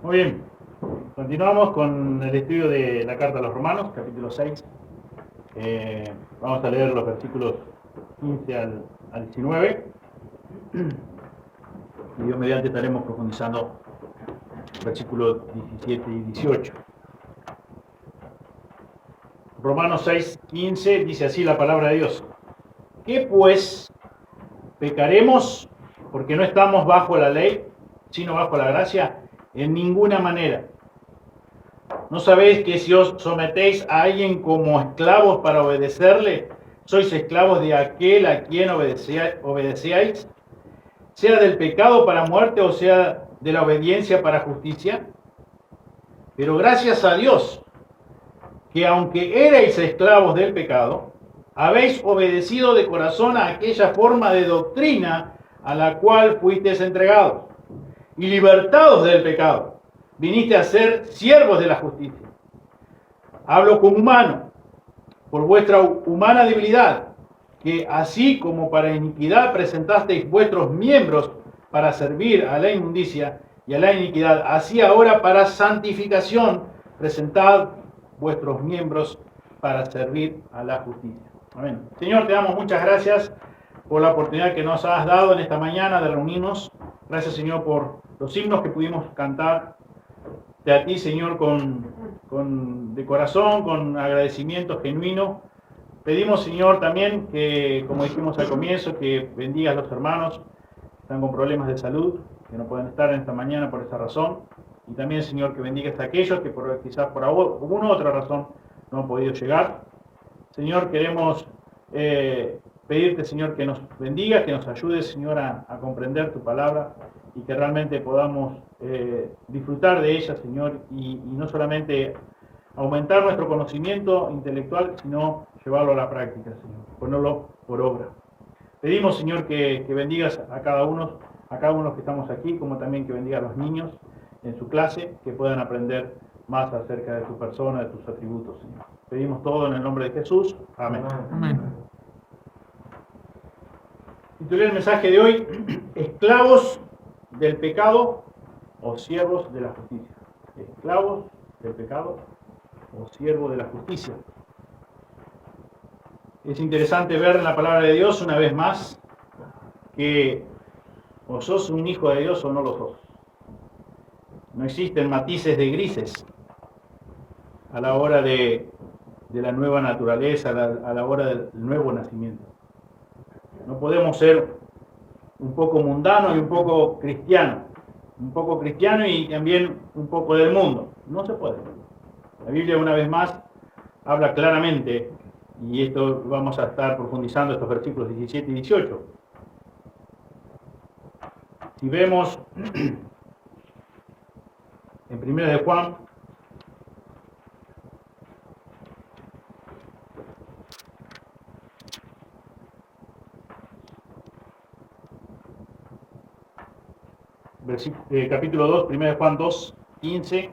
Muy bien, continuamos con el estudio de la carta a los Romanos, capítulo 6. Vamos a leer los versículos 15 al 19. Y Dios mediante estaremos profundizando versículos 17 y 18. Romanos 6, 15 dice así la palabra de Dios. ¿Qué pues? ¿Pecaremos porque no estamos bajo la ley, sino bajo la gracia? En ninguna manera. ¿No sabéis que si os sometéis a alguien como esclavos para obedecerle, sois esclavos de aquel a quien obedecéis, sea del pecado para muerte o sea de la obediencia para justicia? Pero gracias a Dios, que aunque erais esclavos del pecado, habéis obedecido de corazón a aquella forma de doctrina a la cual fuisteis entregados, y libertados del pecado, viniste a ser siervos de la justicia. Hablo como humano, por vuestra humana debilidad, que así como para iniquidad presentasteis vuestros miembros para servir a la inmundicia y a la iniquidad, así ahora para santificación presentad vuestros miembros para servir a la justicia. Amén. Señor, te damos muchas gracias por la oportunidad que nos has dado en esta mañana de reunirnos. Gracias, Señor, por los himnos que pudimos cantar de a ti, Señor, de corazón, con agradecimiento genuino. Pedimos, Señor, también que, como dijimos al comienzo, que bendigas a los hermanos que están con problemas de salud, que no pueden estar en esta mañana por esa razón. Y también, Señor, que bendigas a aquellos que quizás por alguna u otra razón no han podido llegar. Señor, queremos pedirte, Señor, que nos bendiga, que nos ayudes, Señor, a comprender tu palabra y que realmente podamos disfrutar de ella, Señor, y no solamente aumentar nuestro conocimiento intelectual, sino llevarlo a la práctica, Señor, ponerlo por obra. Pedimos, Señor, que bendigas a cada uno que estamos aquí, como también que bendiga a los niños en su clase, que puedan aprender más acerca de tu persona, de tus atributos, Señor. Pedimos todo en el nombre de Jesús. Amén. Amén. Titulé el mensaje de hoy, esclavos del pecado o siervos de la justicia. Esclavos del pecado o siervos de la justicia. Es interesante ver en la palabra de Dios una vez más que o sos un hijo de Dios o no lo sos. No existen matices de grises a la hora de la nueva naturaleza, a la hora del nuevo nacimiento. No podemos ser un poco mundano y un poco cristiano y también un poco del mundo. No se puede. La Biblia una vez más habla claramente, y esto vamos a estar profundizando estos versículos 17 y 18. Si vemos en 1 de Juan, capítulo 2, 1 de Juan 2, 15,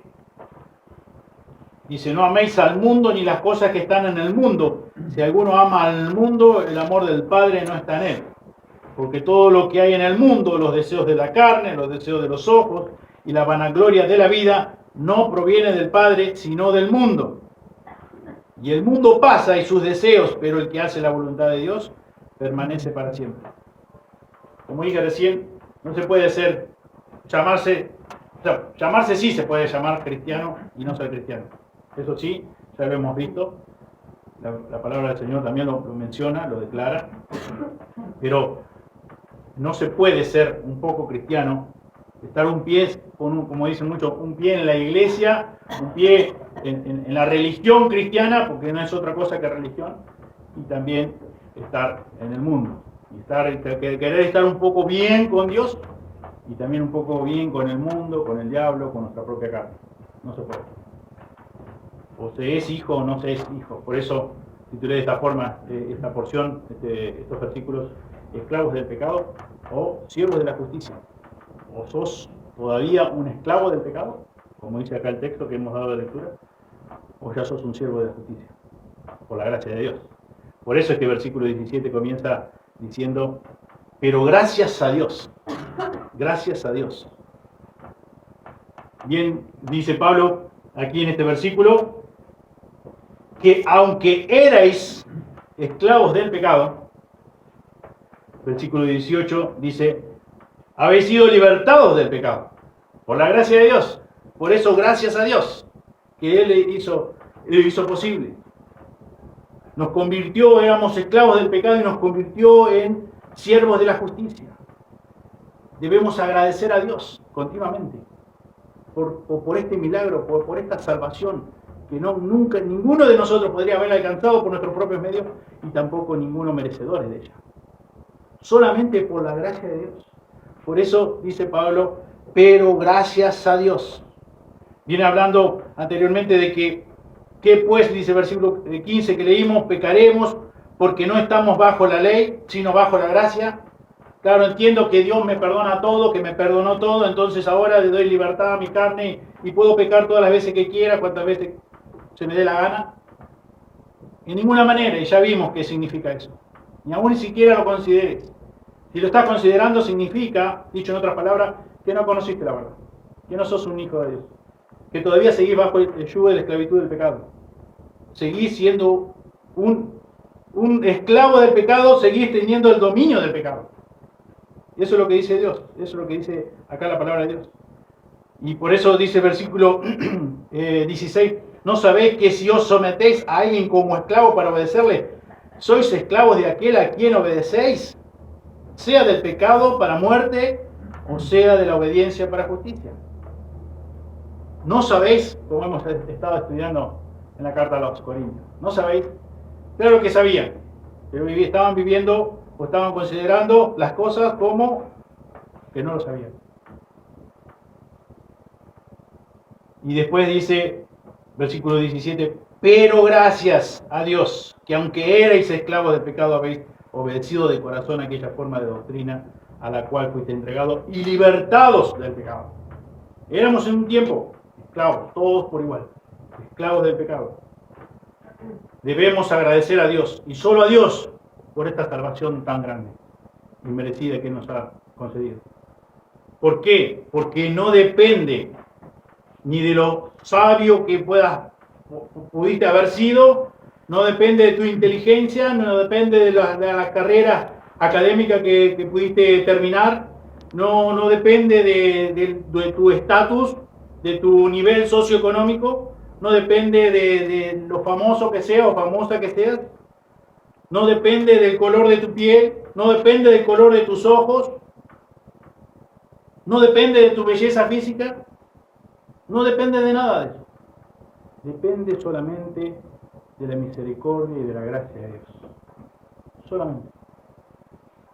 dice, no améis al mundo ni las cosas que están en el mundo. Si alguno ama al mundo, el amor del Padre no está en él. Porque todo lo que hay en el mundo, los deseos de la carne, los deseos de los ojos y la vanagloria de la vida, no proviene del Padre, sino del mundo. Y el mundo pasa y sus deseos, pero el que hace la voluntad de Dios permanece para siempre. Como dije recién, no se puede llamarse sí se puede llamar cristiano y no ser cristiano. Eso sí, ya lo hemos visto. La palabra del Señor también lo menciona, lo declara. Pero no se puede ser un poco cristiano, estar un pie, como dicen muchos, un pie en la iglesia, un pie en la religión cristiana, porque no es otra cosa que religión, y también estar en el mundo. Y querer estar un poco bien con Dios y también un poco bien con el mundo, con el diablo, con nuestra propia carne. No se puede. O se es hijo o no se es hijo. Por eso titulé de esta forma esta porción, estos versículos, esclavos del pecado o siervos de la justicia. O sos todavía un esclavo del pecado, como dice acá el texto que hemos dado de lectura, o ya sos un siervo de la justicia, por la gracia de Dios. Por eso es que el versículo 17 comienza diciendo, pero gracias a Dios. gracias a Dios. Bien, dice Pablo aquí en este versículo, que aunque erais esclavos del pecado, versículo 18 dice, habéis sido libertados del pecado, por la gracia de Dios. Por eso, gracias a Dios, que Él lo hizo posible. Nos convirtió, éramos esclavos del pecado y nos convirtió en siervos de la justicia. Debemos agradecer a Dios continuamente por este milagro, por esta salvación, que nunca ninguno de nosotros podría haber alcanzado por nuestros propios medios y tampoco ninguno merecedores de ella. Solamente por la gracia de Dios. Por eso dice Pablo, pero gracias a Dios. Viene hablando anteriormente de que pues, dice el versículo 15 que leímos, pecaremos porque no estamos bajo la ley, sino bajo la gracia. Claro, entiendo que Dios me perdona todo, que me perdonó todo, entonces ahora le doy libertad a mi carne y puedo pecar todas las veces que quiera, cuantas veces se me dé la gana. En ninguna manera, y ya vimos qué significa eso. Ni siquiera lo consideres. Si lo estás considerando, significa, dicho en otras palabras, que no conociste la verdad, que no sos un hijo de Dios, que todavía seguís bajo el yugo de la esclavitud del pecado. Seguís siendo un esclavo del pecado, seguís teniendo el dominio del pecado. Y eso es lo que dice Dios, eso es lo que dice acá la palabra de Dios. Y por eso dice el versículo 16, ¿no sabéis que si os sometéis a alguien como esclavo para obedecerle, sois esclavos de aquel a quien obedecéis? Sea del pecado para muerte o sea de la obediencia para justicia. ¿No sabéis, como hemos estado estudiando en la carta a los Corintios? ¿No sabéis? Claro que sabían, pero estaban viviendo o estaban considerando las cosas como que no lo sabían. Y después dice, versículo 17, pero gracias a Dios, que aunque erais esclavos del pecado, habéis obedecido de corazón aquella forma de doctrina a la cual fuiste entregados y libertados del pecado. Éramos en un tiempo esclavos, todos por igual, esclavos del pecado. Debemos agradecer a Dios, y solo a Dios, por esta salvación tan grande y merecida que nos ha concedido. ¿Por qué? Porque no depende ni de lo sabio que pudiste haber sido, no depende de tu inteligencia, no depende de la carrera académica que pudiste terminar, no depende de tu estatus, de tu nivel socioeconómico, no depende de lo famoso que seas o famosa que seas, no depende del color de tu piel, no depende del color de tus ojos, no depende de tu belleza física, no depende de nada de eso. Depende solamente de la misericordia y de la gracia de Dios. Solamente.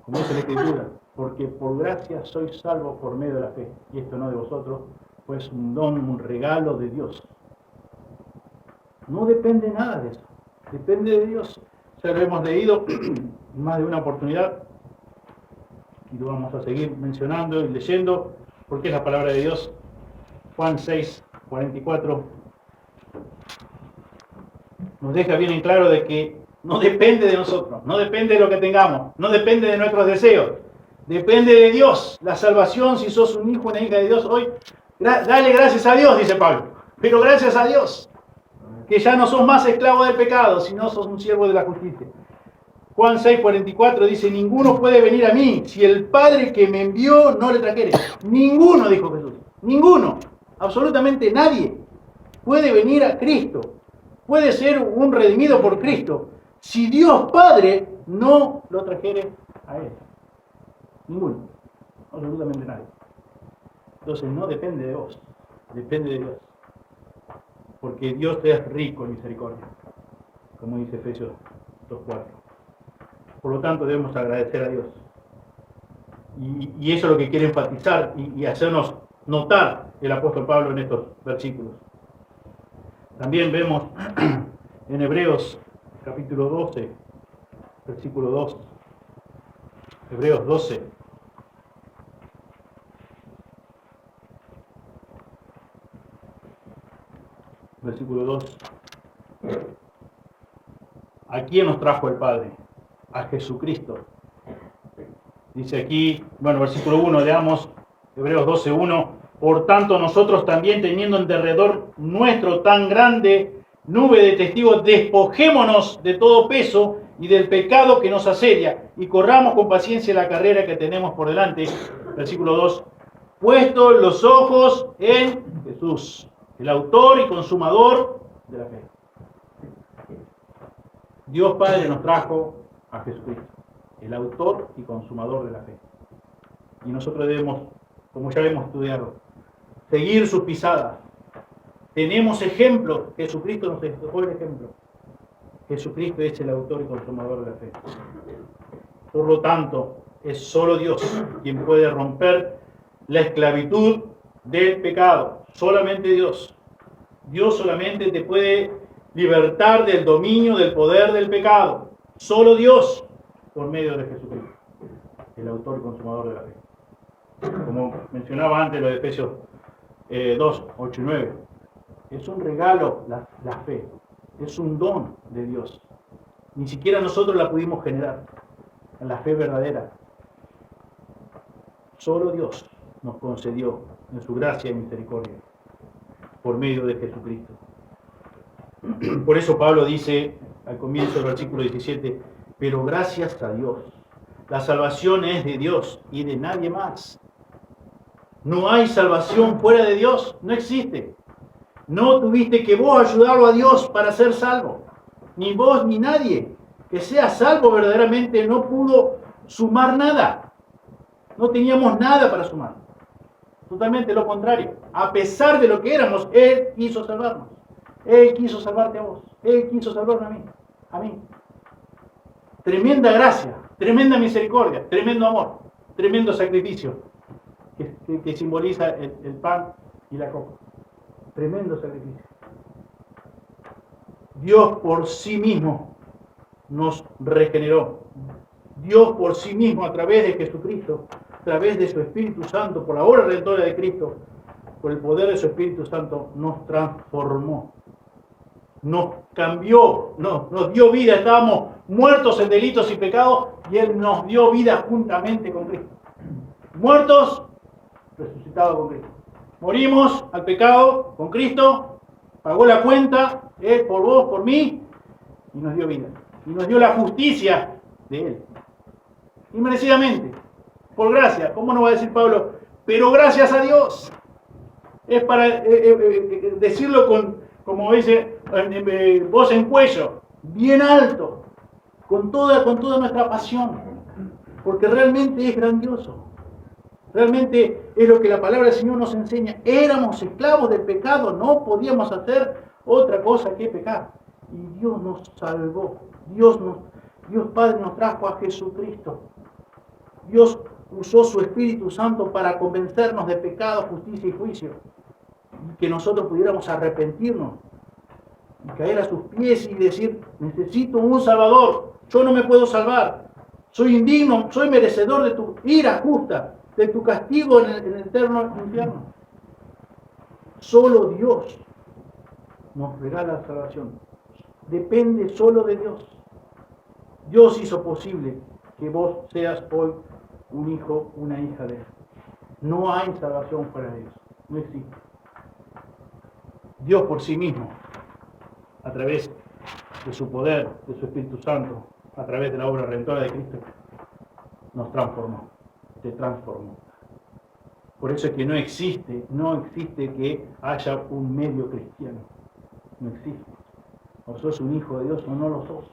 Como dice la Escritura, porque por gracia sois salvos por medio de la fe. Y esto no de vosotros, pues un don, un regalo de Dios. No depende nada de eso. Depende de Dios. Ya lo hemos leído en más de una oportunidad. Y lo vamos a seguir mencionando y leyendo, porque es la palabra de Dios. Juan 6, 44 nos deja bien en claro de que no depende de nosotros, no depende de lo que tengamos, no depende de nuestros deseos, depende de Dios. La salvación, si sos un hijo o una hija de Dios hoy, dale gracias a Dios, dice Pablo, pero gracias a Dios, que ya no sos más esclavo del pecado, sino sos un siervo de la justicia. Juan 6, 44 dice, ninguno puede venir a mí si el Padre que me envió no le trajere. Ninguno, dijo Jesús, ninguno, absolutamente nadie puede venir a Cristo, puede ser un redimido por Cristo, si Dios Padre no lo trajere a Él. Ninguno, absolutamente nadie. Entonces no depende de vos, depende de Dios. Porque Dios es rico en misericordia, como dice Efesios 2:4. Por lo tanto debemos agradecer a Dios. Y eso es lo que quiere enfatizar y hacernos notar el apóstol Pablo en estos versículos. También vemos en Hebreos capítulo 12, versículo 2. Hebreos 12. Versículo 2. ¿A quién nos trajo el Padre? A Jesucristo. Dice aquí, bueno, versículo 1, leamos, Hebreos 12:1, por tanto nosotros también teniendo en derredor nuestro tan grande nube de testigos, despojémonos de todo peso y del pecado que nos asedia y corramos con paciencia la carrera que tenemos por delante. Versículo 2, puestos los ojos en Jesús, el autor y consumador de la fe. Dios Padre nos trajo a Jesucristo, el autor y consumador de la fe. Y nosotros debemos, como ya hemos estudiado, seguir sus pisadas. Tenemos ejemplos. Jesucristo nos dejó el ejemplo. Jesucristo es el autor y consumador de la fe. Por lo tanto, es solo Dios quien puede romper la esclavitud del pecado. Solamente Dios. Dios solamente te puede libertar del dominio, del poder del pecado. Solo Dios, por medio de Jesucristo, el autor y consumador de la fe. Como mencionaba antes lo de Efesios 2, 8 y 9. Es un regalo la fe. Es un don de Dios. Ni siquiera nosotros la pudimos generar. La fe verdadera. Solo Dios nos concedió en su gracia y misericordia por medio de Jesucristo. Por eso Pablo dice al comienzo del versículo 17, pero gracias a Dios. La salvación es de Dios y de nadie más. No hay salvación fuera de Dios. No existe. No tuviste que vos ayudarlo a Dios para ser salvo. Ni vos ni nadie que sea salvo verdaderamente no pudo sumar nada. No teníamos nada para sumar. Totalmente lo contrario. A pesar de lo que éramos, Él quiso salvarnos. Él quiso salvarte a vos. Él quiso salvarme a mí. A mí. Tremenda gracia, tremenda misericordia, tremendo amor, tremendo sacrificio que simboliza el pan y la copa. Tremendo sacrificio. Dios por sí mismo nos regeneró. Dios por sí mismo, a través de Jesucristo, a través de su Espíritu Santo, por la obra redentora de Cristo, por el poder de su Espíritu Santo, nos transformó. Nos cambió, nos dio vida. Estábamos muertos en delitos y pecados y Él nos dio vida juntamente con Cristo. Muertos, resucitados con Cristo. Morimos al pecado con Cristo, pagó la cuenta, Él por vos, por mí, y nos dio vida. Y nos dio la justicia de Él. Inmerecidamente, por gracia. ¿Cómo no va a decir Pablo? Pero gracias a Dios. Es para decirlo como dice, voz en cuello, bien alto, con toda nuestra pasión, porque realmente es grandioso. Realmente es lo que la palabra del Señor nos enseña. Éramos esclavos del pecado, no podíamos hacer otra cosa que pecar. Y Dios nos salvó. Dios Padre nos trajo a Jesucristo. Dios usó su Espíritu Santo para convencernos de pecado, justicia y juicio. Y que nosotros pudiéramos arrepentirnos y caer a sus pies y decir, necesito un Salvador. Yo no me puedo salvar. Soy indigno, soy merecedor de tu ira justa, de tu castigo en el eterno infierno. Solo Dios nos regala la salvación. Depende solo de Dios. Dios hizo posible que vos seas hoy un hijo, una hija de Él. No hay salvación fuera de Dios. No existe. Dios por sí mismo, a través de su poder, de su Espíritu Santo, a través de la obra redentora de Cristo, nos transformó. Te transformó. Por eso es que no existe que haya un medio cristiano. No existe. O sos un hijo de Dios o no lo sos.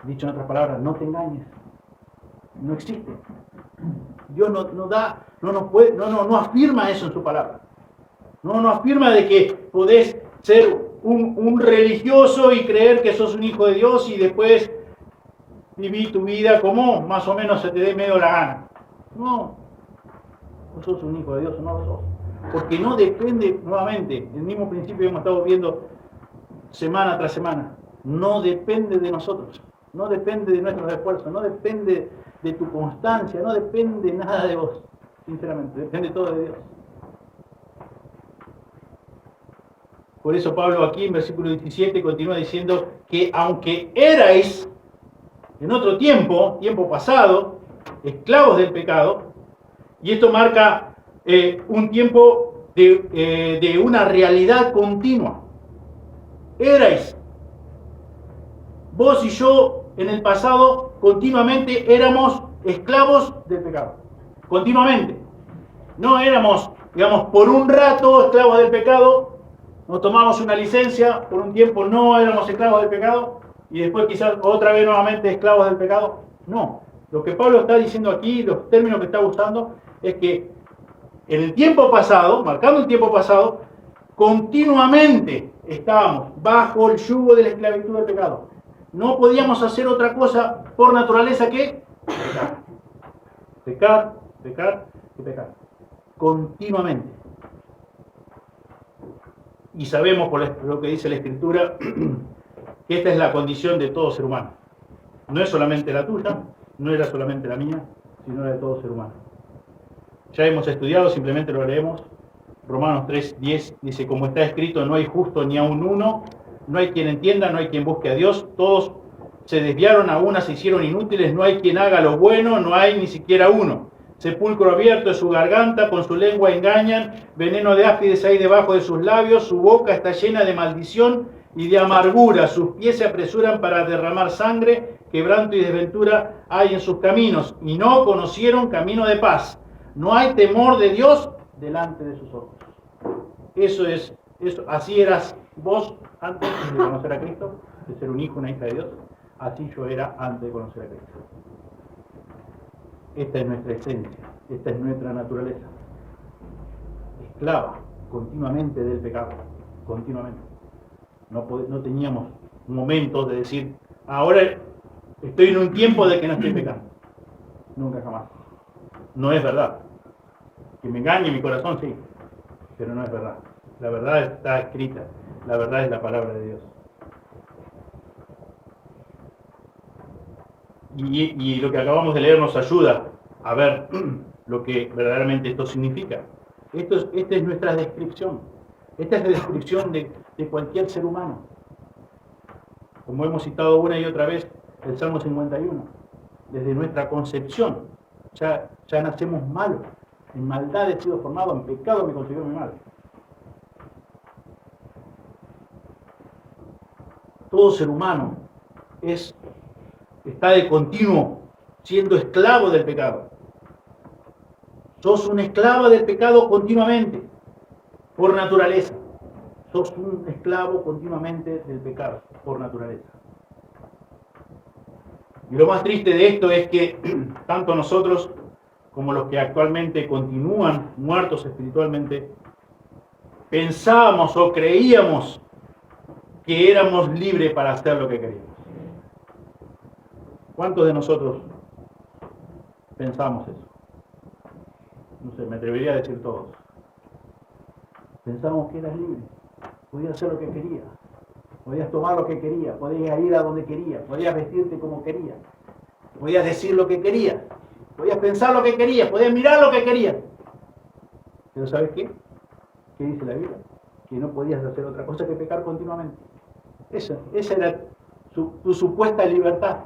Dicho en otras palabras, no te engañes. No existe. Dios no afirma eso en su palabra. No afirma de que podés ser un religioso y creer que sos un hijo de Dios y después vivir tu vida como más o menos se te dé medio la gana. No sos un hijo de Dios o no lo sos. Porque no depende, nuevamente, el mismo principio que hemos estado viendo semana tras semana. No depende de nosotros. No depende de nuestros esfuerzos. No depende de tu constancia. No depende nada de vos. Sinceramente, depende todo de Dios. Por eso Pablo aquí en versículo 17 continúa diciendo que aunque erais en otro tiempo pasado, esclavos del pecado, Y esto marca un tiempo de una realidad continua. Erais, vos y yo en el pasado continuamente éramos esclavos del pecado. Continuamente. No éramos, digamos, por un rato esclavos del pecado, nos tomamos una licencia, por un tiempo no éramos esclavos del pecado, y después quizás otra vez nuevamente esclavos del pecado. No. Lo que Pablo está diciendo aquí, los términos que está usando, es que en el tiempo pasado, marcando el tiempo pasado, continuamente estábamos bajo el yugo de la esclavitud del pecado. No podíamos hacer otra cosa por naturaleza que pecar. Pecar, pecar y pecar. Continuamente. Y sabemos por lo que dice la Escritura que esta es la condición de todo ser humano. No es solamente la tuya, no era solamente la mía, sino la de todo ser humano. Ya hemos estudiado, simplemente lo leemos. Romanos 3:10 dice, como está escrito, no hay justo ni aun uno, no hay quien entienda, no hay quien busque a Dios, todos se desviaron, a una se hicieron inútiles, no hay quien haga lo bueno, no hay ni siquiera uno. Sepulcro abierto es su garganta, con su lengua engañan, veneno de áspides hay debajo de sus labios, su boca está llena de maldición y de amargura, sus pies se apresuran para derramar sangre, quebranto y desventura hay en sus caminos, y no conocieron camino de paz. No hay temor de Dios delante de sus ojos. Eso, así eras vos antes de conocer a Cristo, de ser un hijo, una hija de Dios. Así yo era antes de conocer a Cristo. Esta es nuestra esencia, esta es nuestra naturaleza. Esclava continuamente del pecado, continuamente. No teníamos momentos de decir, ahora estoy en un tiempo de que no estoy pecando. Nunca jamás. No es verdad. Que me engañe mi corazón, sí, pero no es verdad. La verdad está escrita, la verdad es la palabra de Dios. Y lo que acabamos de leer nos ayuda a ver lo que verdaderamente esto significa. Esta es nuestra descripción. Esta es la descripción de cualquier ser humano. Como hemos citado una y otra vez, el Salmo 51. Desde nuestra concepción ya nacemos malos. En maldad he sido formado, en pecado me considero muy mal. Todo ser humano está de continuo siendo esclavo del pecado. Sos un esclavo del pecado continuamente, por naturaleza. Sos un esclavo continuamente del pecado, por naturaleza. Y lo más triste de esto es que tanto nosotros como los que actualmente continúan muertos espiritualmente, pensábamos o creíamos que éramos libres para hacer lo que queríamos. ¿Cuántos de nosotros pensamos eso? No sé, me atrevería a decir todos. Pensamos que eras libre, podías hacer lo que querías, podías tomar lo que querías, podías ir a donde querías, podías vestirte como querías, podías decir lo que querías, podías pensar lo que querías, podías mirar lo que querías. Pero ¿sabes qué? ¿Qué dice la Biblia? Que no podías hacer otra cosa que pecar continuamente. Esa era tu supuesta libertad.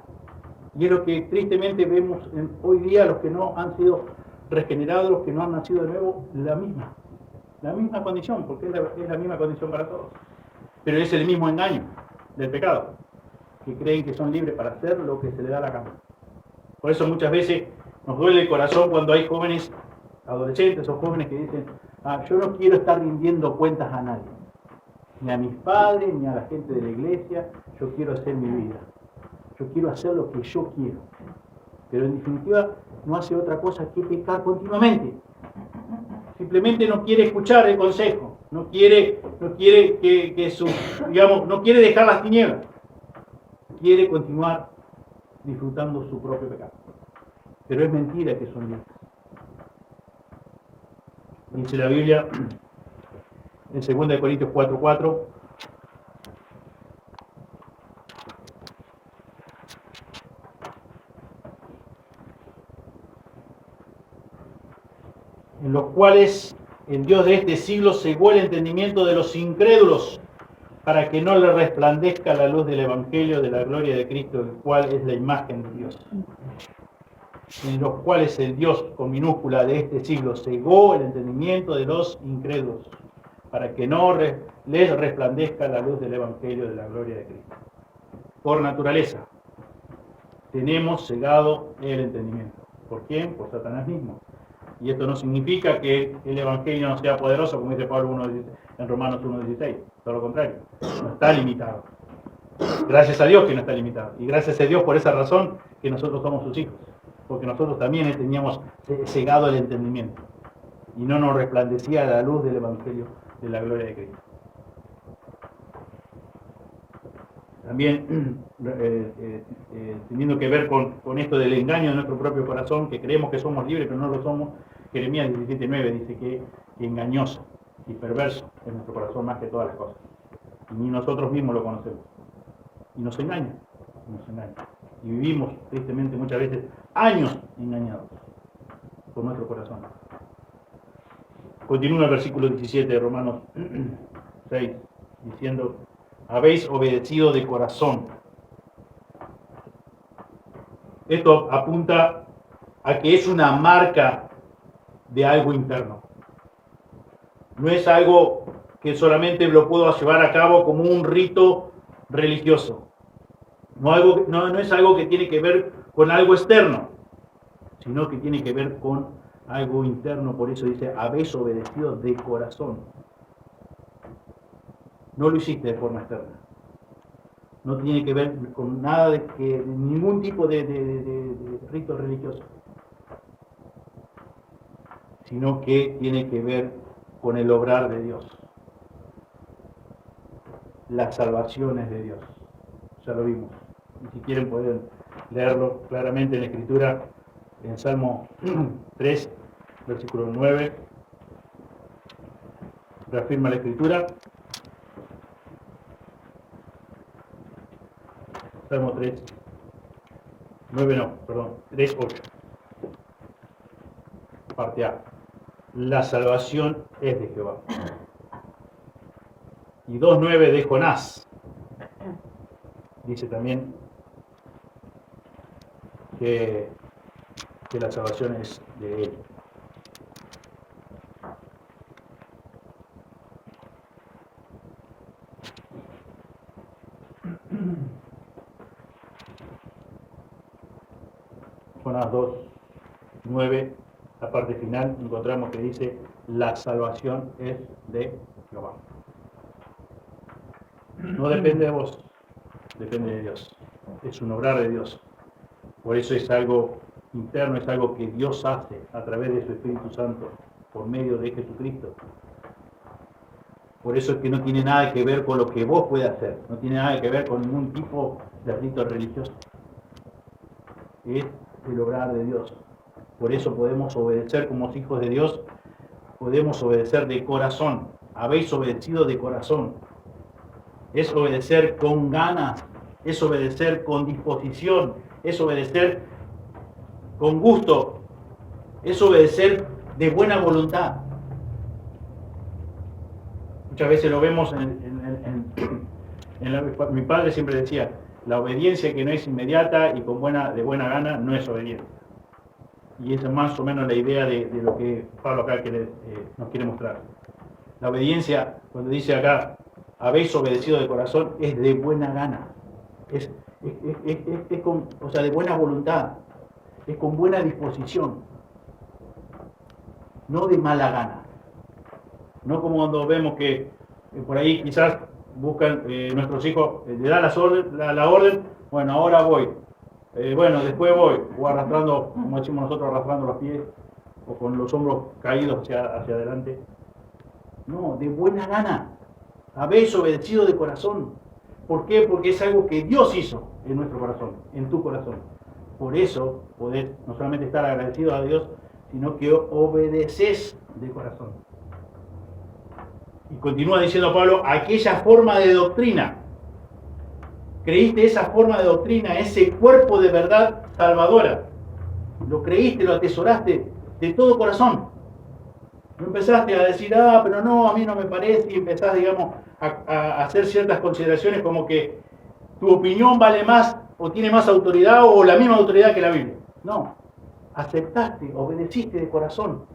Y es lo que tristemente vemos hoy día, los que no han sido regenerados, los que no han nacido de nuevo, la misma condición, porque es la misma condición para todos. Pero es el mismo engaño del pecado, que creen que son libres para hacer lo que se les da la gana. Por eso muchas veces nos duele el corazón cuando hay jóvenes, adolescentes o jóvenes que dicen, yo no quiero estar rindiendo cuentas a nadie, ni a mis padres, ni a la gente de la iglesia, yo quiero hacer mi vida. Yo quiero hacer lo que yo quiero. Pero en definitiva no hace otra cosa que pecar continuamente. Simplemente no quiere escuchar el consejo, no quiere no quiere dejar las tinieblas. Quiere continuar disfrutando su propio pecado. Pero es mentira que son libres. Dice la Biblia en 2 Corintios 4:4. En los cuales el Dios de este siglo cegó el entendimiento de los incrédulos, para que no le resplandezca la luz del Evangelio de la gloria de Cristo, el cual es la imagen de Dios. en los cuales el Dios con minúscula de este siglo cegó el entendimiento de los incrédulos, para que no les resplandezca la luz del Evangelio de la gloria de Cristo. Por naturaleza, tenemos cegado el entendimiento. ¿Por quién? Por Satanás mismo. Y esto no significa que el Evangelio no sea poderoso, como dice Pablo en Romanos 1:16. Todo lo contrario, no está limitado. Gracias a Dios que no está limitado. Y gracias a Dios por esa razón que nosotros somos sus hijos. Porque nosotros también teníamos cegado el entendimiento. Y no nos resplandecía la luz del Evangelio de la gloria de Cristo. También teniendo que ver con esto del engaño de nuestro propio corazón, que creemos que somos libres, pero no lo somos. Jeremías 17:9 dice que engañoso y perverso es nuestro corazón más que todas las cosas. Y ni nosotros mismos lo conocemos. Y nos engaña. Y vivimos, tristemente, muchas veces años engañados por nuestro corazón. Continúa el versículo 17 de Romanos 6, diciendo: habéis obedecido de corazón. Esto apunta a que es una marca de algo interno. No es algo que solamente lo puedo llevar a cabo como un rito religioso. No es algo que tiene que ver con algo externo, sino que tiene que ver con algo interno. Por eso dice: habéis obedecido de corazón. No lo hiciste de forma externa. No tiene que ver con nada de ningún tipo de rito religioso, sino que tiene que ver con el obrar de Dios. Las salvaciones de Dios. Ya lo vimos. Y si quieren pueden leerlo claramente en la Escritura, en Salmo 3, versículo 9. Reafirma la Escritura. Salmo 3, 8. Parte A. La salvación es de Jehová. Y 2:9 de Jonás. Dice también que la salvación es de él. Jonás 2:9, la parte final, encontramos que dice: la salvación es de Jehová. No depende de vos, depende de Dios. Es un obrar de Dios. Por eso es algo interno, es algo que Dios hace a través de su Espíritu Santo, por medio de Jesucristo. Por eso es que no tiene nada que ver con lo que vos puedas hacer, no tiene nada que ver con ningún tipo de rito religioso. Es el obrar de Dios. Por eso podemos obedecer como hijos de Dios, podemos obedecer de corazón. Habéis obedecido de corazón. Es obedecer con ganas, es obedecer con disposición, es obedecer con gusto, es obedecer de buena voluntad. Muchas veces lo vemos mi padre siempre decía: la obediencia que no es inmediata y de buena gana no es obediencia. Y esa es más o menos la idea de lo que Pablo acá nos quiere mostrar. La obediencia, cuando dice acá: habéis obedecido de corazón, es de buena gana, es de buena voluntad, es con buena disposición, no de mala gana. No como cuando vemos que por ahí quizás buscan nuestros hijos, le dan la orden, bueno, ahora voy, después voy, o arrastrando, como decimos nosotros, arrastrando los pies, o con los hombros caídos hacia adelante. No, de buena gana. Habéis obedecido de corazón. ¿Por qué? Porque es algo que Dios hizo en nuestro corazón, en tu corazón. Por eso podés no solamente estar agradecido a Dios, sino que obedeces de corazón. Y continúa diciendo Pablo: aquella forma de doctrina. Creíste esa forma de doctrina, ese cuerpo de verdad salvadora. Lo creíste, lo atesoraste de todo corazón. No empezaste a decir: pero no, a mí no me parece, y empezás, a hacer ciertas consideraciones como que tu opinión vale más, o tiene más autoridad, o la misma autoridad que la Biblia. No. aceptaste, obedeciste de corazón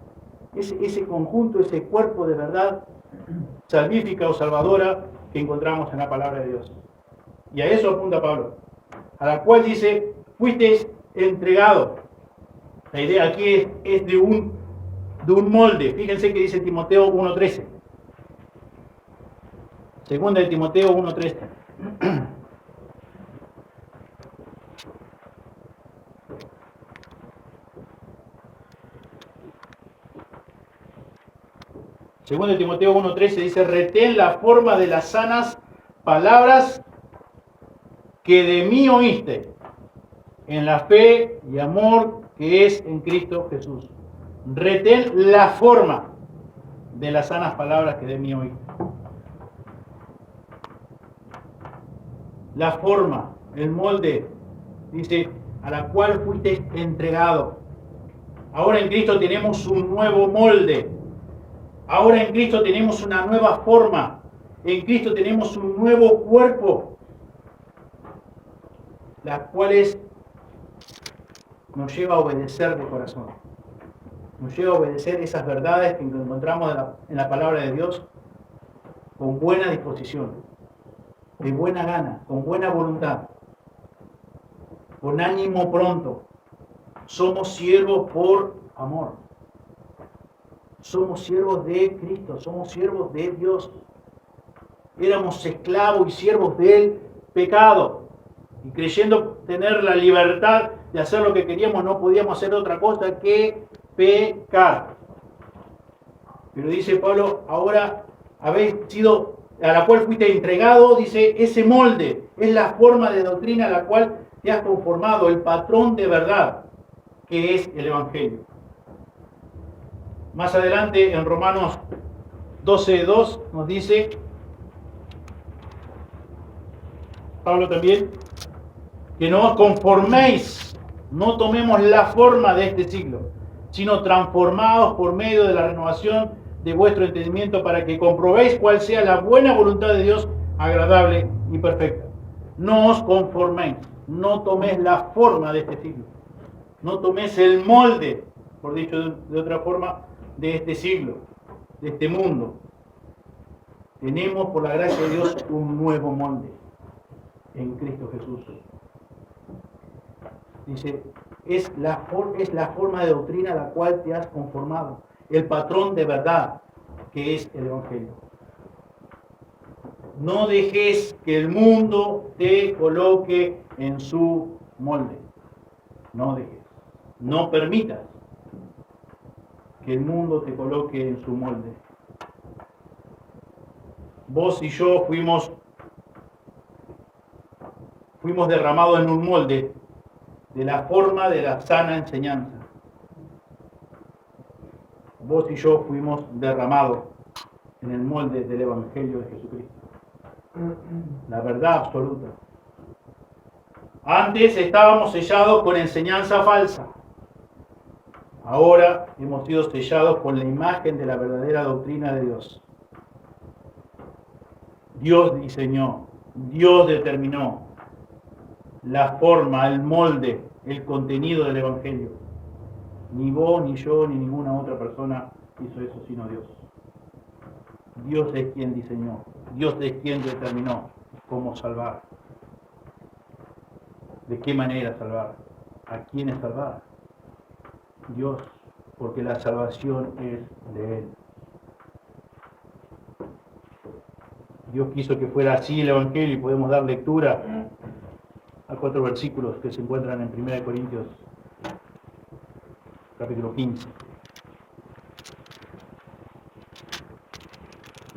ese conjunto, ese cuerpo de verdad salvífica o salvadora que encontramos en la palabra de Dios. Y a eso apunta Pablo, a la cual dice, fuisteis entregado. La idea aquí es de un molde. Fíjense que dice Timoteo 1:13. Segunda de Timoteo 1:13. Segunda de Timoteo 1:13 dice, retén la forma de las sanas palabras que de mí oíste, en la fe y amor que es en Cristo Jesús. Retén la forma de las sanas palabras que de mí oíste. La forma, el molde, dice, a la cual fuiste entregado. Ahora en Cristo tenemos un nuevo molde. Ahora en Cristo tenemos una nueva forma. En Cristo tenemos un nuevo cuerpo. Las cuales nos lleva a obedecer de corazón. Nos lleva a obedecer esas verdades que encontramos en la palabra de Dios con buena disposición, de buena gana, con buena voluntad, con ánimo pronto. Somos siervos por amor. Somos siervos de Cristo, somos siervos de Dios. Éramos esclavos y siervos del pecado. Y creyendo tener la libertad de hacer lo que queríamos, no podíamos hacer otra cosa que pecar. Pero dice Pablo, ahora habéis sido, a la cual fuiste entregado, dice, ese molde, es la forma de doctrina a la cual te has conformado, el patrón de verdad, que es el Evangelio. Más adelante, en Romanos 12:2, nos dice, Pablo también, que no os conforméis, no tomemos la forma de este siglo, sino transformados por medio de la renovación de vuestro entendimiento para que comprobéis cuál sea la buena voluntad de Dios, agradable y perfecta. No os conforméis, no toméis la forma de este siglo, no toméis el molde, por dicho de otra forma, de este siglo, de este mundo. Tenemos, por la gracia de Dios, un nuevo molde en Cristo Jesús. Dice, es la forma de doctrina a la cual te has conformado, el patrón de verdad que es el Evangelio. No dejes que el mundo te coloque en su molde. No dejes. No permitas que el mundo te coloque en su molde. Vos y yo fuimos derramados en un molde de la forma de la sana enseñanza. Vos y yo fuimos derramados en el molde del Evangelio de Jesucristo. La verdad absoluta. Antes estábamos sellados con enseñanza falsa. Ahora hemos sido sellados con la imagen de la verdadera doctrina de Dios. Dios diseñó, Dios determinó la forma, el molde, el contenido del Evangelio. Ni vos, ni yo, ni ninguna otra persona hizo eso sino Dios. Dios es quien diseñó, Dios es quien determinó cómo salvar, de qué manera salvar, a quiénes salvar. Dios, porque la salvación es de Él. Dios quiso que fuera así el Evangelio y podemos dar lectura a 4 versículos que se encuentran en 1 Corintios capítulo 15.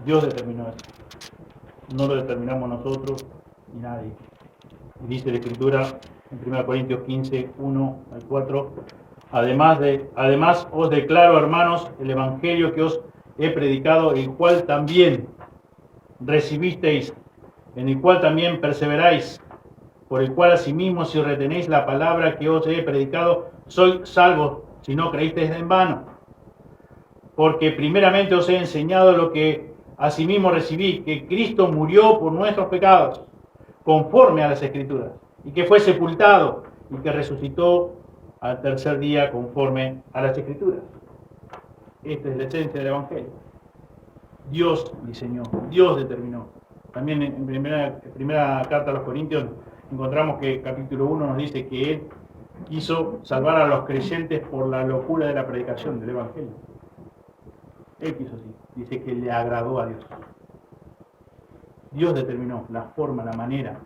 Dios determinó eso. No lo determinamos nosotros ni nadie. Y dice la Escritura en 1 Corintios 15, 1 al 4. Además os declaro, hermanos, el Evangelio que os he predicado, el cual también recibisteis, en el cual también perseveráis, por el cual asimismo si retenéis la palabra que os he predicado, sois salvos, si no creísteis en vano. Porque primeramente os he enseñado lo que asimismo recibí, que Cristo murió por nuestros pecados, conforme a las Escrituras, y que fue sepultado, y que resucitó al tercer día conforme a las Escrituras. Esta es la esencia del Evangelio. Dios diseñó, Dios determinó. También en primera carta a los Corintios encontramos que capítulo 1 nos dice que Él quiso salvar a los creyentes por la locura de la predicación del Evangelio. Él quiso así. Dice que le agradó a Dios. Dios determinó la forma, la manera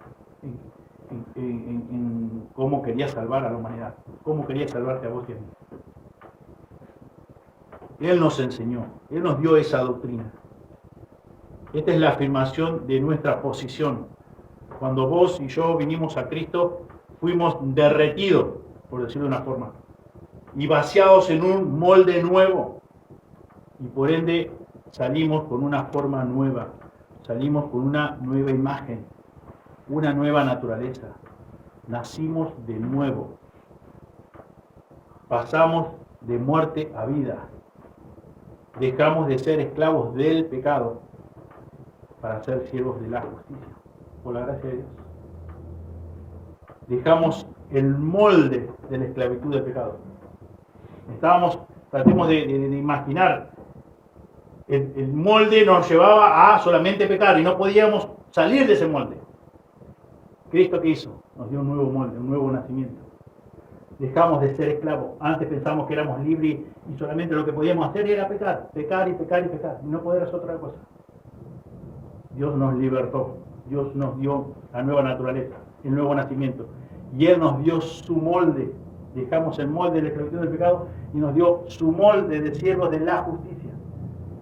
en cómo quería salvar a la humanidad, cómo quería salvarte a vos y a mí. Él nos enseñó, Él nos dio esa doctrina. Esta es la afirmación de nuestra posición. Cuando vos y yo vinimos a Cristo, fuimos derretidos, por decirlo de una forma, y vaciados en un molde nuevo. Y por ende salimos con una forma nueva, salimos con una nueva imagen, una nueva naturaleza. Nacimos de nuevo. Pasamos de muerte a vida. Dejamos de ser esclavos del pecado para ser siervos de la justicia, por la gracia de Dios. Dejamos el molde de la esclavitud del pecado. Tratemos de imaginar, el molde nos llevaba a solamente pecar y no podíamos salir de ese molde. ¿Cristo qué hizo? Nos dio un nuevo molde, un nuevo nacimiento. Dejamos de ser esclavos. Antes pensamos que éramos libres y solamente lo que podíamos hacer era pecar, pecar y pecar y pecar, y no poder hacer otra cosa. Dios nos libertó, Dios nos dio la nueva naturaleza, el nuevo nacimiento, y Él nos dio su molde. Dejamos el molde de la esclavitud del pecado y nos dio su molde de siervos de la justicia.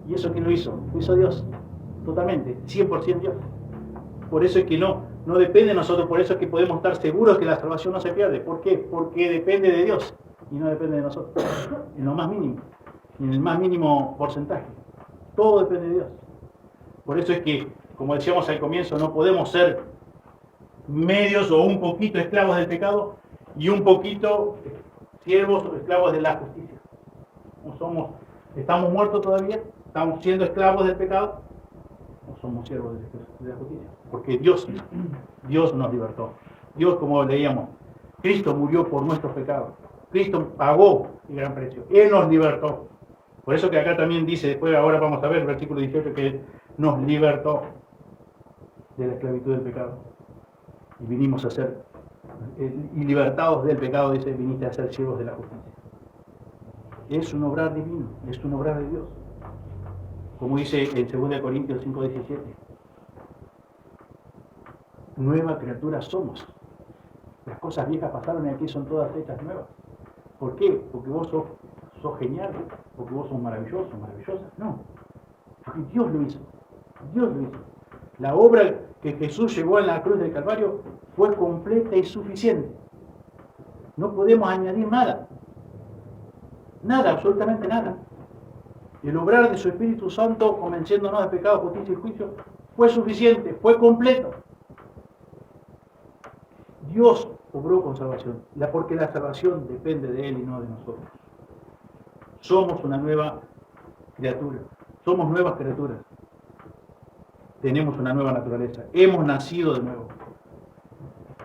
¿Y eso quién lo hizo? Lo hizo Dios, totalmente, 100% Dios. Por eso es que no depende de nosotros, por eso es que podemos estar seguros que la salvación no se pierde. ¿Por qué? Porque depende de Dios y no depende de nosotros, en lo más mínimo, en el más mínimo porcentaje. Todo depende de Dios. Por eso es que, como decíamos al comienzo, no podemos ser medios o un poquito esclavos del pecado y un poquito siervos o esclavos de la justicia. ¿Estamos muertos todavía? ¿Estamos siendo esclavos del pecado? ¿O somos siervos de la justicia? Porque Dios nos libertó. Dios, como leíamos, Cristo murió por nuestros pecados. Cristo pagó el gran precio. Él nos libertó. Por eso que acá también dice, después ahora vamos a ver el versículo 18, que nos libertó de la esclavitud del pecado. Y vinimos a ser, y libertados del pecado, dice, viniste a ser siervos de la justicia. Es un obrar divino, es un obrar de Dios. Como dice en 2 Corintios 5:17. Nueva criatura somos. Las cosas viejas pasaron y aquí son todas hechas nuevas. ¿Por qué? Porque vos sos genial, porque vos sos maravilloso, maravillosa. No, porque Dios lo hizo. Dios lo hizo. La obra que Jesús llevó en la cruz del Calvario fue completa y suficiente. No podemos añadir nada. Nada, absolutamente nada. El obrar de su Espíritu Santo, convenciéndonos de pecado, justicia y juicio, fue suficiente, fue completo. Dios obró con salvación, porque la salvación depende de Él y no de nosotros. Somos una nueva criatura, somos nuevas criaturas. Tenemos una nueva naturaleza, hemos nacido de nuevo.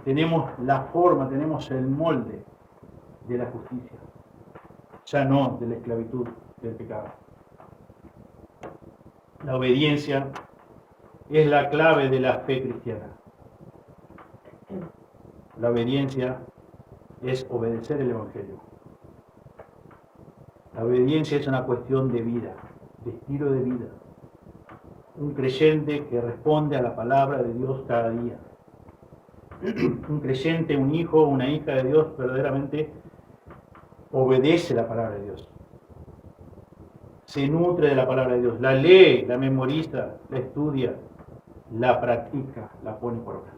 Tenemos la forma, tenemos el molde de la justicia, ya no de la esclavitud del pecado. La obediencia es la clave de la fe cristiana. La obediencia es obedecer el Evangelio. La obediencia es una cuestión de vida, de estilo de vida. Un creyente que responde a la palabra de Dios cada día. Un creyente, un hijo, una hija de Dios verdaderamente obedece la palabra de Dios. Se nutre de la palabra de Dios, la lee, la memoriza, la estudia, la practica, la pone por obra.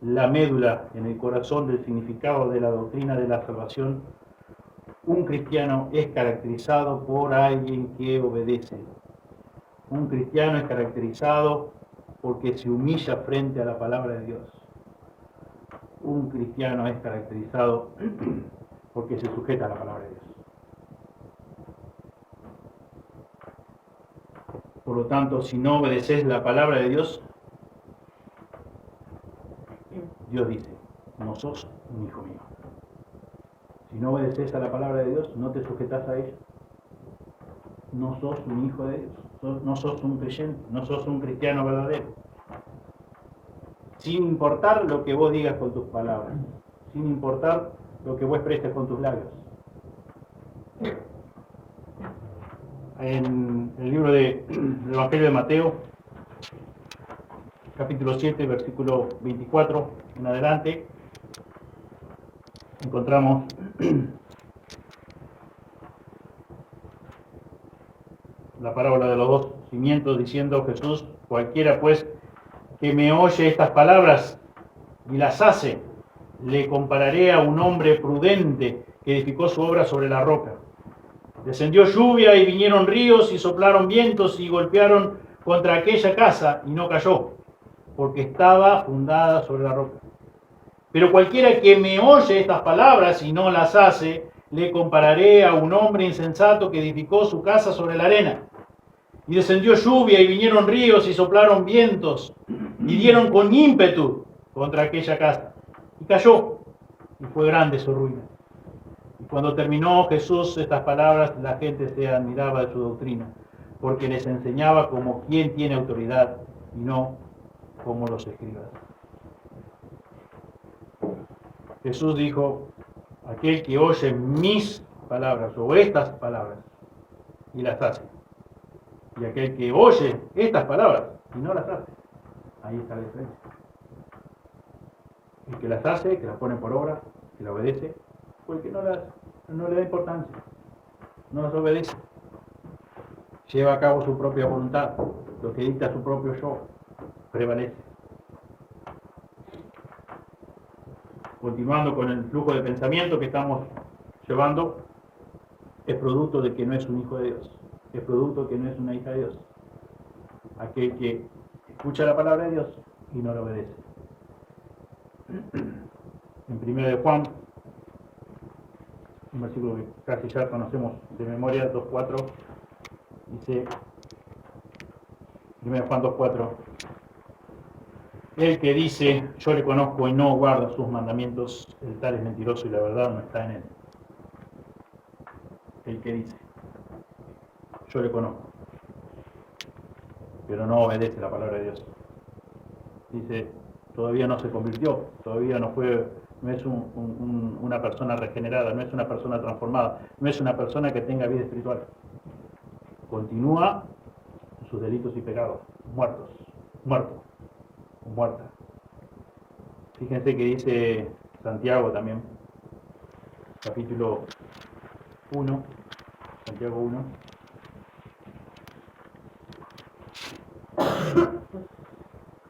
La médula en el corazón del significado de la doctrina de la salvación, un cristiano es caracterizado por alguien que obedece. Un cristiano es caracterizado porque se humilla frente a la palabra de Dios. Un cristiano es caracterizado porque se sujeta a la palabra de Dios. Por lo tanto, si no obedeces la palabra de Dios, Dios dice, no sos un hijo mío. Si no obedeces a la palabra de Dios, no te sujetas a ella, no sos un hijo de Dios, no sos un creyente, no sos un cristiano verdadero. Sin importar lo que vos digas con tus palabras, sin importar lo que vos expreses con tus labios. En el libro del Evangelio de Mateo, capítulo 7, versículo 24 en adelante, encontramos la parábola de los dos cimientos, diciendo Jesús: cualquiera pues que me oye estas palabras y las hace, le compararé a un hombre prudente que edificó su obra sobre la roca. Descendió lluvia y vinieron ríos y soplaron vientos y golpearon contra aquella casa y no cayó, porque estaba fundada sobre la roca. Pero cualquiera que me oye estas palabras y no las hace, le compararé a un hombre insensato que edificó su casa sobre la arena. Y descendió lluvia y vinieron ríos y soplaron vientos y dieron con ímpetu contra aquella casa. Y cayó, y fue grande su ruina. Y cuando terminó Jesús estas palabras, la gente se admiraba de su doctrina, porque les enseñaba como quien tiene autoridad y no como los escribas. Jesús dijo: aquel que oye mis palabras o estas palabras y las hace, y aquel que oye estas palabras y no las hace, ahí está la diferencia. El que las hace, que las pone por obra, que la obedece, o el que no le da importancia, no las obedece, lleva a cabo su propia voluntad, lo que dicta su propio yo, prevalece. Continuando con el flujo de pensamiento que estamos llevando, es producto de que no es un hijo de Dios, es producto de que no es una hija de Dios. Aquel que escucha la palabra de Dios y no la obedece. En 1 de Juan, un versículo que casi ya conocemos de memoria, 2.4, dice, 1 Juan 2.4, el que dice, yo le conozco y no guarda sus mandamientos, el tal es mentiroso y la verdad no está en él. El que dice, yo le conozco, pero no obedece la palabra de Dios. Dice, todavía no se convirtió, todavía no es una persona regenerada, no es una persona transformada, no es una persona que tenga vida espiritual. Continúa en sus delitos y pecados, muerto, o muerta. Fíjense que dice Santiago también, capítulo 1, Santiago 1.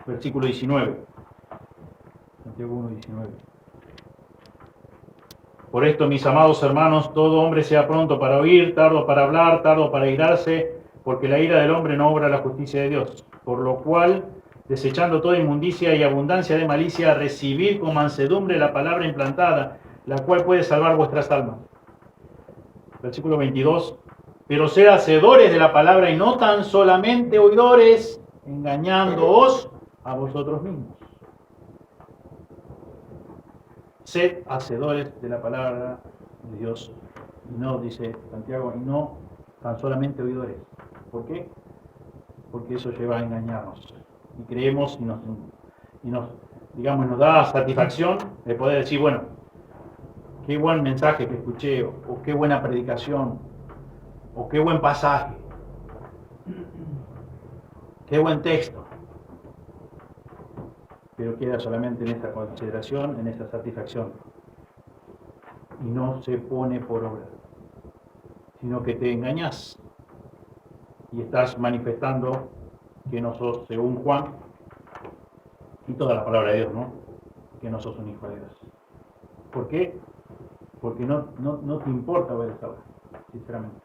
Versículo 19. Santiago 1, 19. Por esto, mis amados hermanos, todo hombre sea pronto para oír, tardo para hablar, tardo para irarse, porque la ira del hombre no obra la justicia de Dios. Por lo cual, desechando toda inmundicia y abundancia de malicia, recibid con mansedumbre la palabra implantada, la cual puede salvar vuestras almas. Versículo 22. Pero sed hacedores de la palabra y no tan solamente oidores, engañándoos a vosotros mismos. Sed hacedores de la palabra de Dios. Y no, dice Santiago, y no tan solamente oidores. ¿Por qué? Porque eso lleva a engañarnos. Y creemos y nos da satisfacción de poder decir, bueno, qué buen mensaje que escuché, o qué buena predicación, o qué buen pasaje, qué buen texto. Pero queda solamente en esta consideración, en esta satisfacción. Y no se pone por obra, sino que te engañas y estás manifestando que no sos, según Juan, y toda la palabra de Dios, ¿no? Que no sos un hijo de Dios. ¿Por qué? Porque no te importa obedecerla, sinceramente.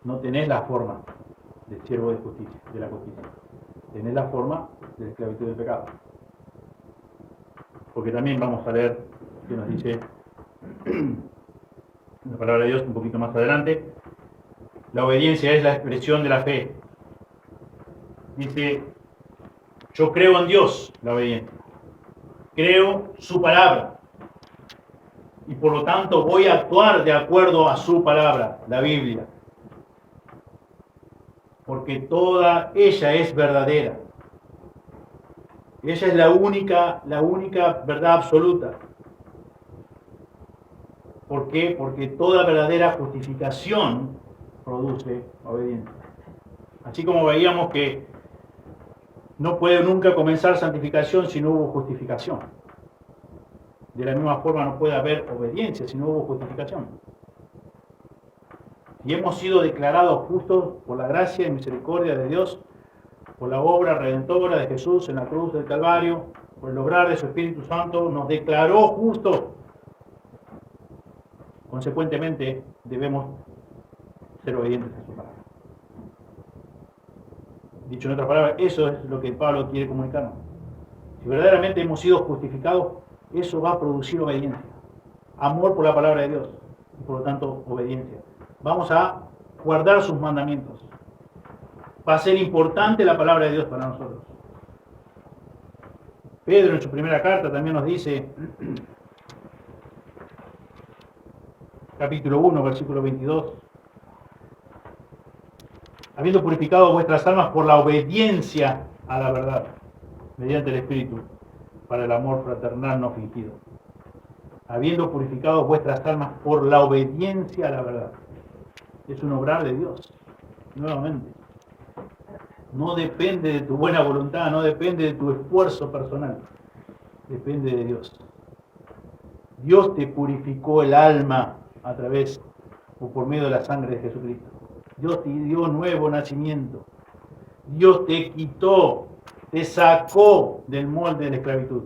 No tenés la forma del siervo de justicia, de la justicia. Tenés la forma de la esclavitud del pecado. Porque también vamos a leer que nos dice la palabra de Dios un poquito más adelante. La obediencia es la expresión de la fe. Dice, yo creo en Dios, la obediencia. creo su palabra. Y por lo tanto voy a actuar de acuerdo a su palabra, la Biblia. Porque toda ella es verdadera. Ella es la única verdad absoluta. ¿Por qué? Porque toda verdadera justificación produce obediencia. Así como veíamos que no puede nunca comenzar santificación si no hubo justificación. De la misma forma no puede haber obediencia si no hubo justificación. Y hemos sido declarados justos por la gracia y misericordia de Dios, por la obra redentora de Jesús en la cruz del Calvario, por el obrar de su Espíritu Santo, nos declaró justos. Consecuentemente, debemos ser obedientes a su palabra. Dicho en otras palabras, eso es lo que Pablo quiere comunicarnos. Si verdaderamente hemos sido justificados, eso va a producir obediencia. Amor por la palabra de Dios y por lo tanto obediencia. Vamos a guardar sus mandamientos. Va a ser importante la palabra de Dios para nosotros. Pedro en su primera carta también nos dice, capítulo 1, versículo 22, habiendo purificado vuestras almas por la obediencia a la verdad, mediante el Espíritu, para el amor fraternal no fingido. Habiendo purificado vuestras almas por la obediencia a la verdad. Es un obrar de Dios, nuevamente. No depende de tu buena voluntad, no depende de tu esfuerzo personal. Depende de Dios. Dios te purificó el alma a través o por medio de la sangre de Jesucristo. Dios te dio nuevo nacimiento. Dios te quitó, te sacó del molde de la esclavitud.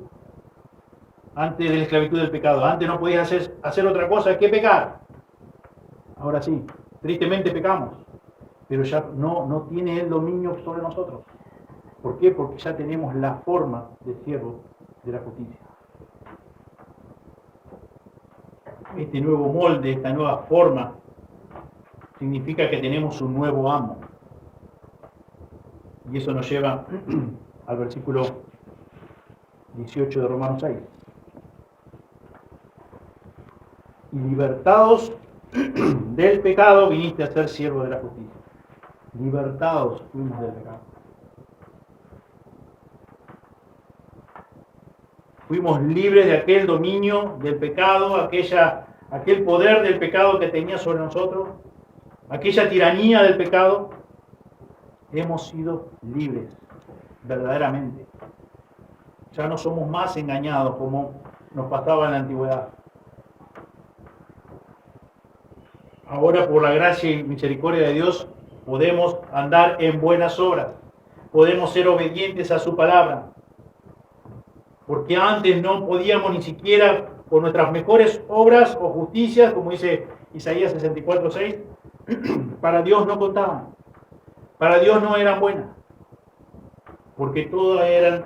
Antes de la esclavitud del pecado. Antes no podías hacer otra cosa que pecar. Ahora sí, tristemente pecamos. Pero ya no tiene el dominio sobre nosotros. ¿Por qué? Porque ya tenemos la forma de siervo de la justicia. Este nuevo molde, esta nueva forma, significa que tenemos un nuevo amo. Y eso nos lleva al versículo 18 de Romanos 6. Y libertados del pecado viniste a ser siervo de la justicia. Libertados fuimos del pecado. Fuimos libres de aquel dominio del pecado, aquel poder del pecado que tenía sobre nosotros, aquella tiranía del pecado. Hemos sido libres, verdaderamente. Ya no somos más engañados como nos pasaba en la antigüedad. Ahora, por la gracia y misericordia de Dios, podemos andar en buenas obras. Podemos ser obedientes a su palabra. Porque antes no podíamos ni siquiera con nuestras mejores obras o justicias, como dice Isaías 64:6, para Dios no contaban. Para Dios no eran buenas. Porque todas eran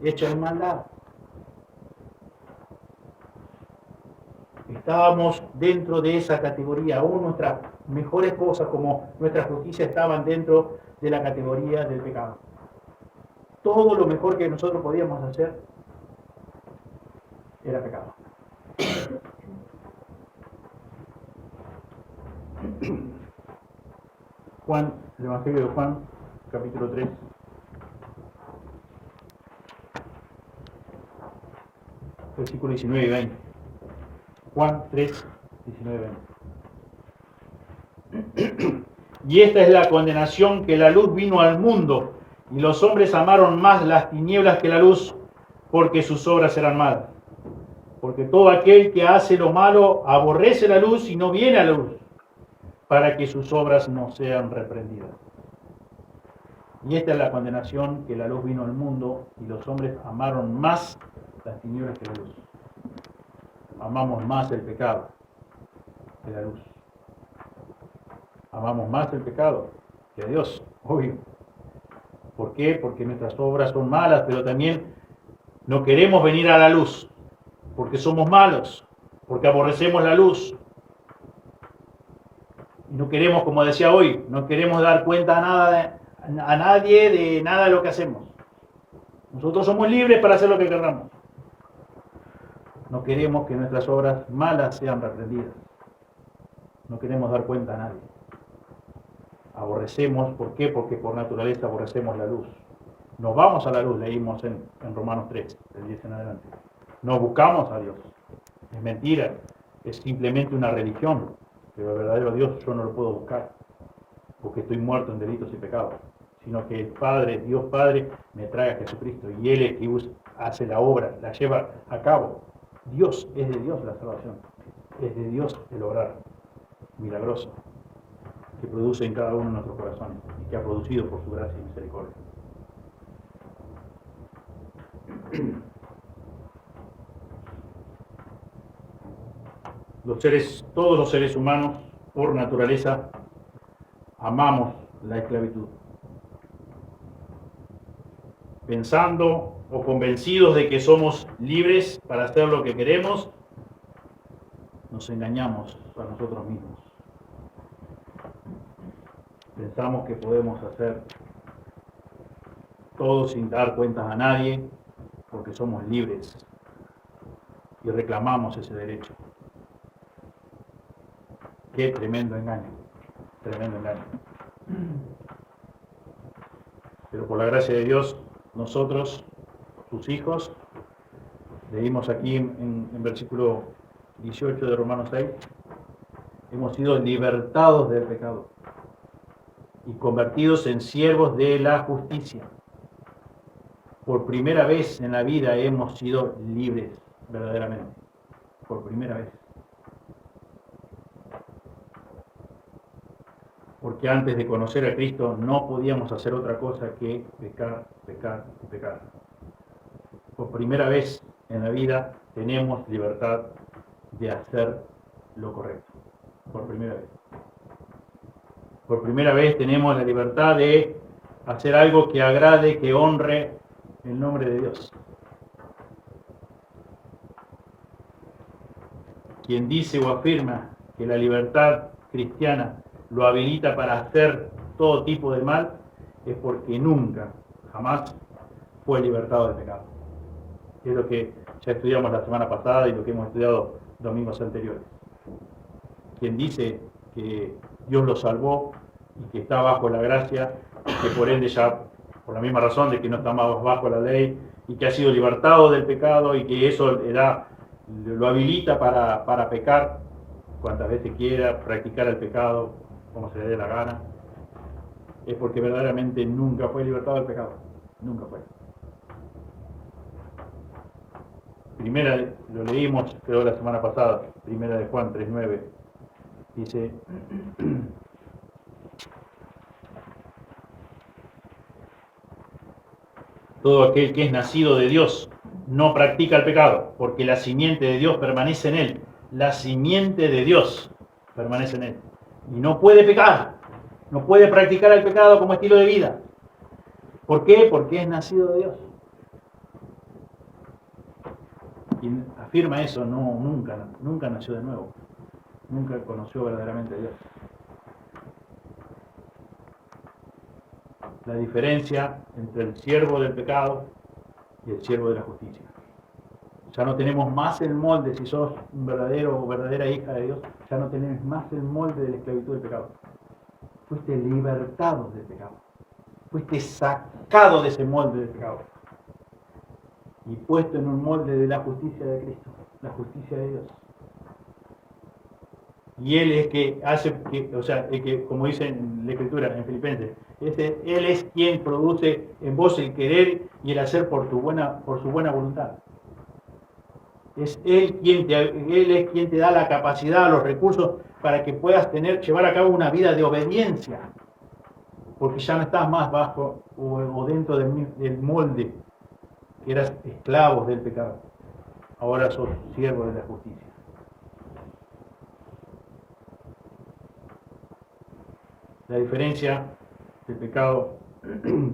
hechas en maldad. Estábamos dentro de esa categoría. Aún nuestras mejores cosas como nuestra justicia estaban dentro de la categoría del pecado. Todo lo mejor que nosotros podíamos hacer era pecado. Juan, el Evangelio de Juan, capítulo 3. Versículo 19 y 20. Juan 3, 19 y 20. Y esta es la condenación, que la luz vino al mundo, y los hombres amaron más las tinieblas que la luz, porque sus obras eran malas. Porque todo aquel que hace lo malo aborrece la luz y no viene a la luz, para que sus obras no sean reprendidas. Y esta es la condenación, que la luz vino al mundo, y los hombres amaron más las tinieblas que la luz. Amamos más el pecado que la luz. Amamos más el pecado que a Dios, obvio. ¿Por qué? Porque nuestras obras son malas, pero también no queremos venir a la luz, porque somos malos, porque aborrecemos la luz. Y no queremos, como decía hoy, no queremos dar cuenta a nadie de nada de lo que hacemos. Nosotros somos libres para hacer lo que queramos. No queremos que nuestras obras malas sean reprendidas. No queremos dar cuenta a nadie. Aborrecemos, ¿por qué? Porque por naturaleza aborrecemos la luz. Nos vamos a la luz, leímos en Romanos 3, del 10 en adelante. No buscamos a Dios. Es mentira, es simplemente una religión. Pero el verdadero Dios yo no lo puedo buscar, porque estoy muerto en delitos y pecados. Sino que el Padre, Dios Padre, me trae a Jesucristo y Él es que hace la obra, la lleva a cabo. Dios, es de Dios la salvación. Es de Dios el obrar milagroso que produce en cada uno de nuestros corazones y que ha producido por su gracia y misericordia. Todos los seres humanos, por naturaleza, amamos la esclavitud. Pensando o convencidos de que somos libres para hacer lo que queremos, nos engañamos a nosotros mismos. Pensamos que podemos hacer todo sin dar cuentas a nadie, porque somos libres y reclamamos ese derecho. Qué tremendo engaño, tremendo engaño. Pero por la gracia de Dios, nosotros, sus hijos, leímos aquí en versículo 18 de Romanos 6, hemos sido libertados del pecado y convertidos en siervos de la justicia. Por primera vez en la vida hemos sido libres, verdaderamente. Por primera vez. Porque antes de conocer a Cristo no podíamos hacer otra cosa que pecar, pecar y pecar. Por primera vez en la vida tenemos libertad de hacer lo correcto. Por primera vez. Por primera vez tenemos la libertad de hacer algo que agrade, que honre el nombre de Dios. Quien dice o afirma que la libertad cristiana lo habilita para hacer todo tipo de mal, es porque nunca, jamás fue libertado del pecado. Es lo que ya estudiamos la semana pasada y lo que hemos estudiado domingos anteriores. Quien dice que Dios lo salvó y que está bajo la gracia, y que por ende ya, por la misma razón de que no está más bajo la ley, y que ha sido libertado del pecado y que eso lo habilita para pecar cuantas veces quiera, practicar el pecado como se le dé la gana, es porque verdaderamente nunca fue libertado del pecado. Nunca fue. Primera, lo leímos creo la semana pasada, primera de Juan 3:9, dice: todo aquel que es nacido de Dios no practica el pecado, porque la simiente de Dios permanece en él. La simiente de Dios permanece en él. Y no puede pecar, no puede practicar el pecado como estilo de vida. ¿Por qué? Porque es nacido de Dios. Quien afirma eso nunca nació de nuevo. Nunca conoció verdaderamente a Dios. La diferencia entre el siervo del pecado y el siervo de la justicia. Ya no tenemos más el molde, si sos un verdadero o verdadera hija de Dios, ya no tenés más el molde de la esclavitud del pecado. Fuiste libertado del pecado. Fuiste sacado de ese molde del pecado. Y puesto en un molde de la justicia de Cristo, la justicia de Dios. Y Él es que hace, que, como dice en la Escritura, en Filipenses, Él es quien produce en vos el querer y el hacer por su buena voluntad. Es Él es quien te da la capacidad, los recursos para que puedas llevar a cabo una vida de obediencia. Porque ya no estás más bajo o dentro del molde que eras esclavos del pecado. Ahora sos siervos de la justicia. La diferencia del pecado,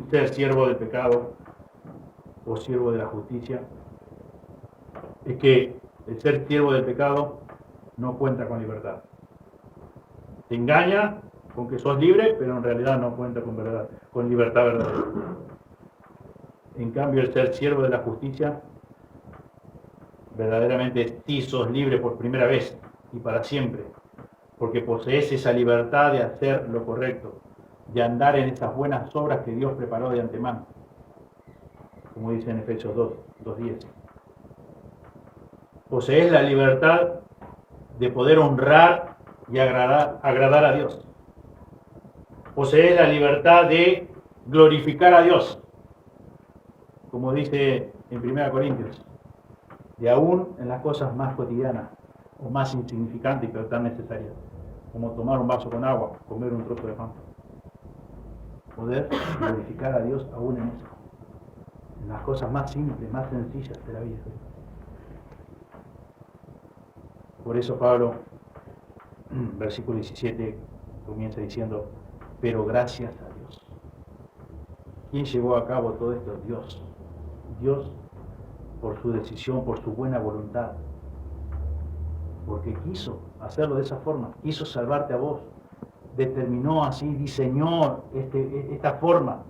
ser siervo del pecado o siervo de la justicia, es que el ser siervo del pecado no cuenta con libertad. Te engaña con que sos libre, pero en realidad no cuenta con libertad verdadera. En cambio, el ser siervo de la justicia verdaderamente sí sos libre por primera vez y para siempre, porque posees esa libertad de hacer lo correcto, de andar en esas buenas obras que Dios preparó de antemano, como dice en Efesios 2:10. Posees la libertad de poder honrar y agradar a Dios. Posees la libertad de glorificar a Dios, como dice en 1 Corintios, y aún en las cosas más cotidianas o más insignificantes pero tan necesarias, como tomar un vaso con agua, comer un trozo de pan. Poder glorificar a Dios aún en eso, en las cosas más simples, más sencillas de la vida. Por eso Pablo, versículo 17, comienza diciendo, pero gracias a Dios. ¿Quién llevó a cabo todo esto? Dios. Dios, por su decisión, por su buena voluntad, porque quiso hacerlo de esa forma, quiso salvarte a vos, determinó así, diseñó esta forma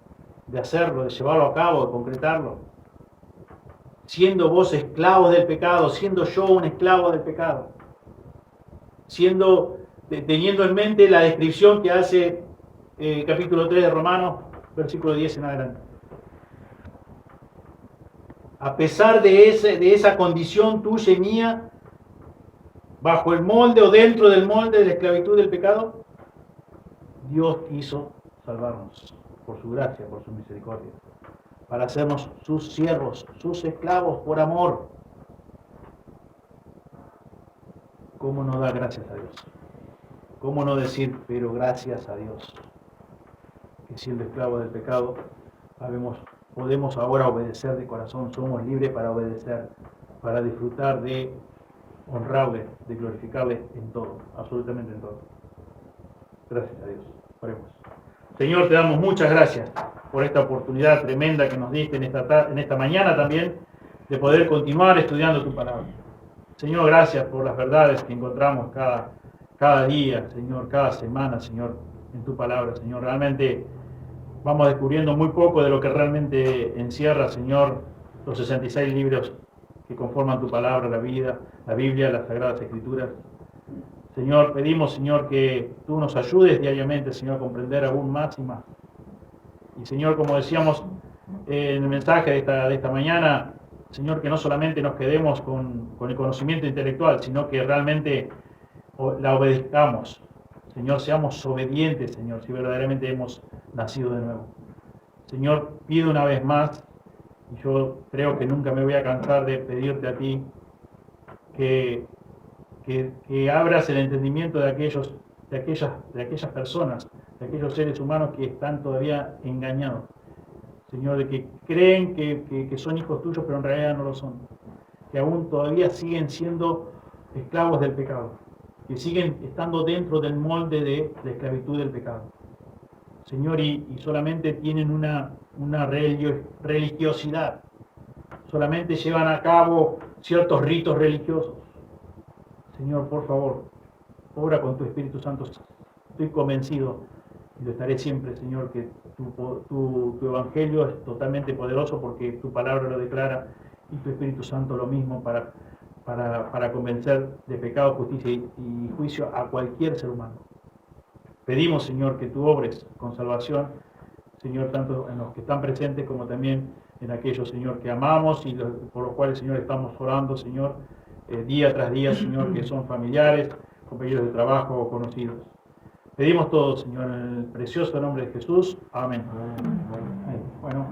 de hacerlo, de llevarlo a cabo, de concretarlo. Siendo vos esclavos del pecado, siendo yo un esclavo del pecado, teniendo en mente la descripción que hace capítulo 3 de Romanos, versículo 10 en adelante. A pesar de esa condición tuya y mía, bajo el molde o dentro del molde de la esclavitud del pecado, Dios quiso salvarnos por su gracia, por su misericordia, para hacernos sus siervos, sus esclavos por amor. ¿Cómo no dar gracias a Dios? ¿Cómo no decir, pero gracias a Dios? Que siendo esclavos del pecado, podemos ahora obedecer de corazón, somos libres para obedecer, para disfrutar de honrarle, de glorificarle en todo, absolutamente en todo. Gracias a Dios. Oremos. Señor, te damos muchas gracias por esta oportunidad tremenda que nos diste en esta mañana también, de poder continuar estudiando tu palabra. Señor, gracias por las verdades que encontramos cada día, Señor, cada semana, Señor, en tu palabra, Señor. Realmente vamos descubriendo muy poco de lo que realmente encierra, Señor, los 66 libros que conforman tu palabra, la Biblia, las Sagradas Escrituras. Señor, pedimos, Señor, que tú nos ayudes diariamente, Señor, a comprender aún más y más. Y, Señor, como decíamos en el mensaje de esta mañana, Señor, que no solamente nos quedemos con el conocimiento intelectual, sino que realmente la obedezcamos. Señor, seamos obedientes, Señor, si verdaderamente hemos nacido de nuevo. Señor, pido una vez más, y yo creo que nunca me voy a cansar de pedirte a ti, que abras el entendimiento de aquellas personas, de aquellos seres humanos que están todavía engañados. Señor, de que creen que son hijos tuyos, pero en realidad no lo son. Que aún todavía siguen siendo esclavos del pecado. Que siguen estando dentro del molde de la esclavitud del pecado. Señor, y solamente tienen una religiosidad. Solamente llevan a cabo ciertos ritos religiosos. Señor, por favor, obra con tu Espíritu Santo. Estoy convencido, y lo estaré siempre, Señor, que tu Evangelio es totalmente poderoso porque tu palabra lo declara y tu Espíritu Santo lo mismo para convencer de pecado, justicia y juicio a cualquier ser humano. Pedimos, Señor, que tú obres con salvación, Señor, tanto en los que están presentes como también en aquellos, Señor, que amamos y por los cuales, Señor, estamos orando, Señor, día tras día, Señor, que son familiares, compañeros de trabajo o conocidos. Pedimos todo, Señor, en el precioso nombre de Jesús. Amén. Bueno.